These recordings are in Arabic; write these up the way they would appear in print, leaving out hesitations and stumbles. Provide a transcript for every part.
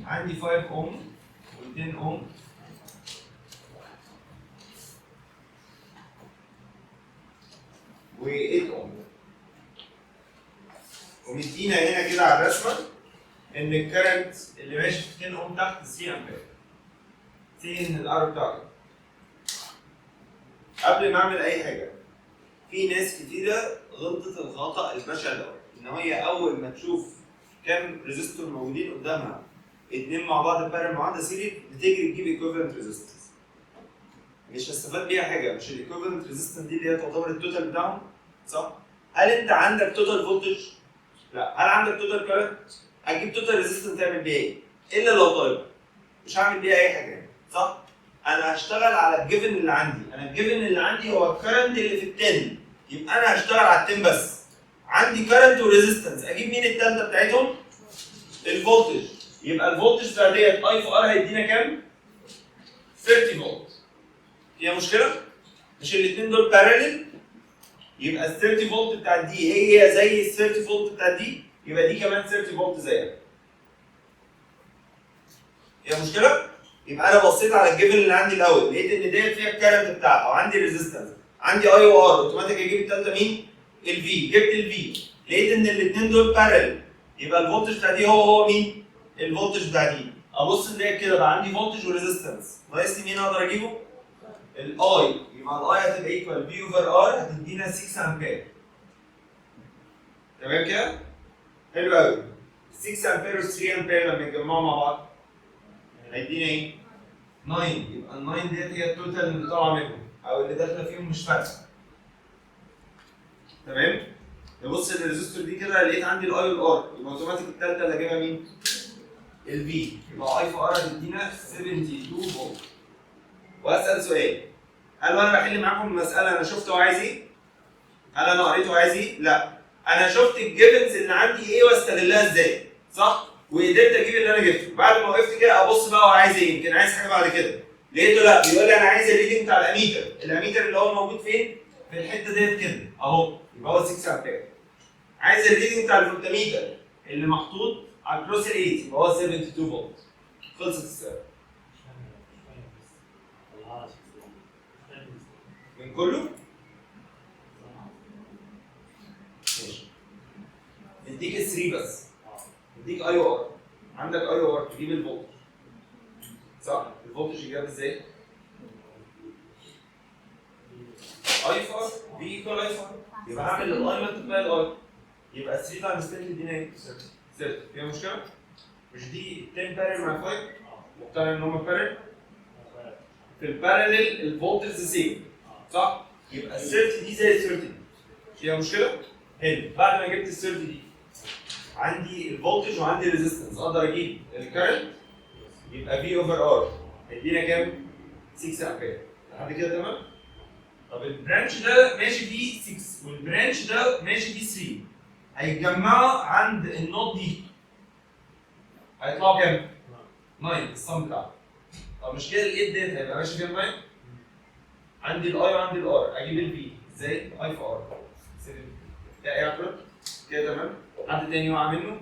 عندي 5 اوم و10 اوم و8 اوم، ومدينا هنا كده على الرسمه ان الكرنت اللي ماشي في 10 اوم تحت 3 امبير. سي ان الار بتاعته. قبل ما اعمل اي حاجه، في ناس كتيره غلطت الخطا البشع ده، ان هي اول ما تشوف كام ريزيستور موجودين قدامها اتنين مع بعض بارل مع بعض سيري، بتجري تجيب ايكوفالنت ريزيستنس. مش هستفاد بيها حاجه، مش الايكوفالنت ريزيستنس دي اللي هي تعتبر التوتال بتاعهم، صح؟ هل انت عندك توتال فولتج؟ لا. هل عندك توتال كارنت؟ هتجيب توتال ريزيستنس تعمل بيها ايه؟ الا لو طالب. مش هعمل بيها اي حاجه، صح؟ انا هشتغل على الجيفن اللي عندي، انا الجيفن اللي عندي هو الكرنت اللي في التاني، يبقى انا هشتغل على التين بس. عندي كرنت وريزيستنس، اجيب مين التالتة بتاعتهم؟ الفولتج. يبقى الفولتج بتاع ديت اي في ار هيدينا كام؟ 30 فولت. فيها مشكلة؟ مش الاثنين دول بارلل؟ يبقى ال 30 فولت بتاعت دي هي زي ال 30 فولت بتاعت دي، يبقى دي كمان 30 فولت زيها. فيها مشكلة؟ يبقى انا بصيت على الجيفن اللي عندي الاول، لقيت ان ديت فيها الكرنت بتاعها وعندي ريزيستنس، عندي اي و ار، اوتوماتيك اجيب الثالثه مين؟ الفي. جبت الفي، لقيت ان الاثنين دول بارلل، يبقى الفولتج بتاع دي هو مين؟ الفولتج بتاع دي. ابص نلاقي كده بقى عندي فولتج وريزيستنس، ناقص لي مين اقدر اجيبه؟ الاي، يبقى الاي هتبقى ايكوال في اوفر ار، هتدينا 6 امبير. تمام كده؟ حلو قوي. 6 امبير و 3 امبير لما يتجمعوا مع بعض هيدينا ايه؟ 9. يبقى ال 9 ديت هي التوتال اللي طالعه منهم او اللي داخله فيهم مش فارقه. تمام؟ نبص للريزستور دي كده، لقيت عندي الاي والار، يبقى اوتوماتيك الثالثه اللي هجيبها مين؟ الفي. يبقى اي في ار هتدينا 72 فولت. واسال سؤال، هل وانا بحل معاكم المساله انا شفت هو عايز ايه؟ هل انا قريت هو عايز ايه؟ لا. انا شفت الجيفنز اللي عندي ايه واستغلها ازاي، صح؟ وقدرت اجيب اللي انا جبته. بعد ما وقفت كده ابص بقى هو عايز ايه؟ يمكن عايز حاجه بعد كده. لقيته لا، بيقول لي انا عايز الريدنج بتاع الاميتر، الاميتر اللي هو موجود فين؟ في الحته ديت كده اهو، يبقى هو 6 امبير. عايز الريدنج بتاع الفولتميتر اللي محطوط على الكروس ال 8، يبقى هو 72 فولت. خلصت السؤال. من كله؟ ماشي. اديك ال 3 بس. اديك اي او ار. عندك اي او ار تجيب الفولت. صح؟ الفولتج يجيب ازاي؟ اي في ار في ايكوال اي في ار. يبقى هعمل الاي ملتبلاي الاي. يبقى 3 تايمز 10 تدينا ايه؟ 6. فيها مشكلة؟ مش دي 10 بارل مع 5؟ مقتنع ان هم بارل؟ في البارلل الفولتج سيم. صح؟ يبقى ال 30 دي زي ال 30. فيها مشكلة؟ حلو. بعد ما جبت ال 30 دي عندي الفولتج وعندي الريزستنس، اقدر اجيب الكرنت، يبقى في اوفر ار هيدينا كام؟ 6 امبير. لحد كده تمام؟ طب البرانش ده ماشي فيه 6 والبرانش ده ماشي فيه 3، هيتجمعوا عند النوت دي هيطلعوا كام؟ 9 الصم بتاعهم. طب مش كده ال 8 ديت هيبقى ماشي فيها 9؟ عندي الاي وعندي الار، اجيب الفي ازاي؟ اي في ار. ده ايه يا كده تمام؟ حد تاني يقع منه؟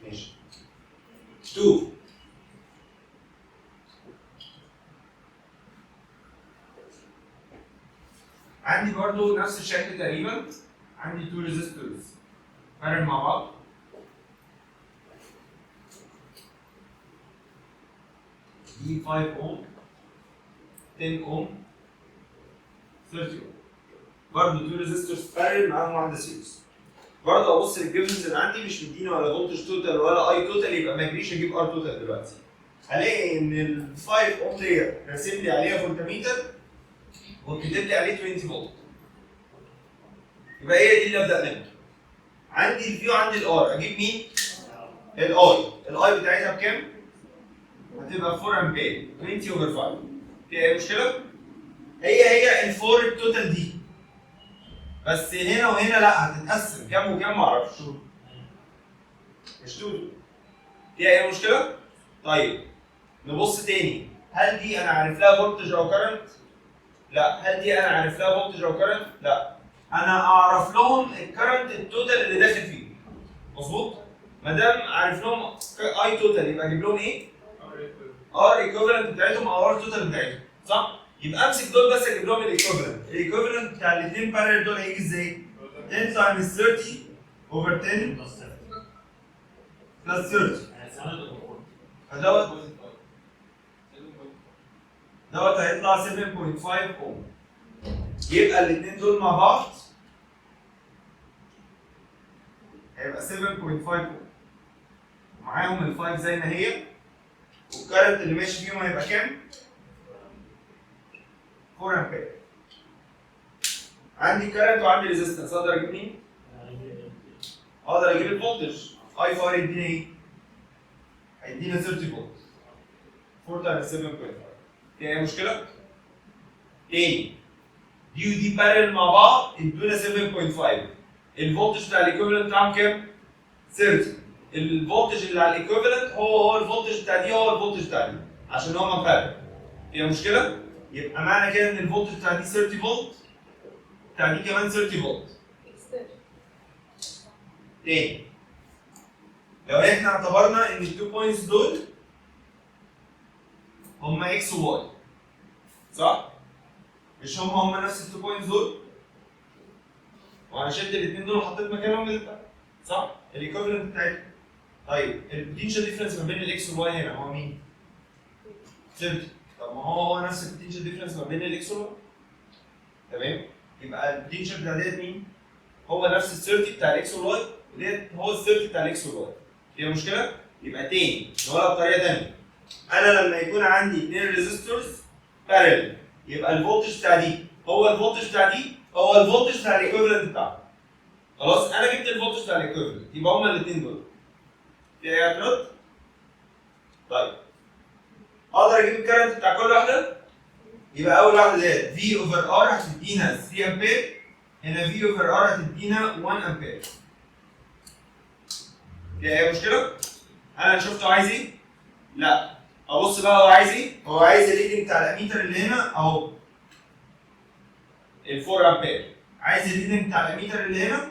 ماشي. 2 عندي برضو نفس الشكل تقريبا، عندي 2 ريزيستورز بارل مع بعض. دي 5 اوم 10 اوم 30 اوم. برضو 2 ريزيستورز بارل معاهم واحده سيريز. برضه ابص للجيفنز اللي عندي مش مدينا ولا فولتج توتال ولا اي توتال، يبقى ما اجريش اجيب ار توتال دلوقتي. هلاقي ان ال 5 اوم ديت راسم لي عليها فولتميتر وكاتب لي عليه 20 فولت. يبقى هي دي اللي ابدا منها. عندي الفي وعندي الار، اجيب مين؟ الاي بتاعتها بكام؟ هتبقى 4 امبير 20 اوفر 5. في اي مشكله؟ هي الفور التوتال دي، بس هنا وهنا لا، هتتقسم كام وكام معرفش. مش توتال. فيها اي مشكله؟ طيب نبص تاني، هل دي انا عارف لها فولتج او كرنت؟ لا. هل دي انا عارف لها فولتج او كرنت؟ لا. انا اعرف لهم الكرنت التوتال اللي داخل فيه. مظبوط؟ ما دام عارف لهم اي توتال يبقى اجيب لهم ايه؟ ار ايكوفالنت بتاعتهم او ار توتال بتاعتهم صح؟ يبقى امسك دول بس اجيب لهم الايكوفالنت، الايكوفالنت بتاع الاثنين بارل دول هيجي ازاي؟ 10 تايمز 30 اوفر 10 بلس 30 فدوت هيطلع 7.5 اوم. يبقى الاثنين دول مع بعض هيبقى 7.5 اوم معاهم ال 5 زي ما هي، والكارنت اللي ماشي فيهم هيبقى كام؟ 4 امبير. عندي كارنت وعندي ريزيستنس، اقدر اجيب مين؟ اقدر اجيب الفولتج. اي فار يدينا ايه؟ هيدينا 30 فولت 4 تايمز 7.5. في اي مشكله؟ تاني دي ودي بارل مع بعض ادونا 7.5. الفولتج بتاع الايكوفالنت بتاعهم كام؟ 30. الفولتج اللي على الايكوفالنت هو الفولتج بتاع دي هو الفولتج بتاع دي عشان هما بارل. فيها مشكله؟ يبقى معنى كده ان الفولتج بتاع دي 30 فولت بتاع دي كمان 30 فولت. تاني لو احنا اعتبرنا ان التو بوينتس دول هما اكس وواي صح؟ مش هما نفس التو بوينتس دول؟ وانا شلت الاثنين دول وحطيت مكانهم البتاع صح؟ الايكوفالنت بتاعتهم. طيب البوتنشال ديفرنس ما بين الاكس والواي هنا هو مين؟ 30. طب ما هو نفس البوتنشال ديفرنس ما بين الاكس والواي. تمام؟ يبقى البوتنشال بتاع ديت مين؟ هو نفس ال 30 بتاع الاكس والواي وديت هو ال 30 بتاع الاكس والواي. فيها مشكله؟ يبقى تاني نقولها بطريقه ثانيه. انا لما يكون عندي اثنين ريزيستورز بارل يبقى الفولتج بتاع دي هو الفولتج بتاع دي هو الفولتج بتاع الايكوفالنت بتاعهم. خلاص انا جبت الفولتج بتاع الايكوفالنت يبقى هما الاثنين دول. في اي اعتراض؟ طيب اقدر اجيب الكرنت بتاع كل واحده؟ يبقى اول واحده ديت في اوفر ار هتدينا 3 امبير، هنا في اوفر ار هتدينا 1 امبير. في اي مشكله؟ انا شفته عايز ايه؟ لا ابص بقى هو عايز ايه؟ هو عايز الريدنج بتاع الاميتر اللي هنا اهو ال 4 امبير، عايز الريدنج بتاع الاميتر اللي هنا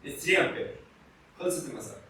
ال 3 امبير. خلصت المساله.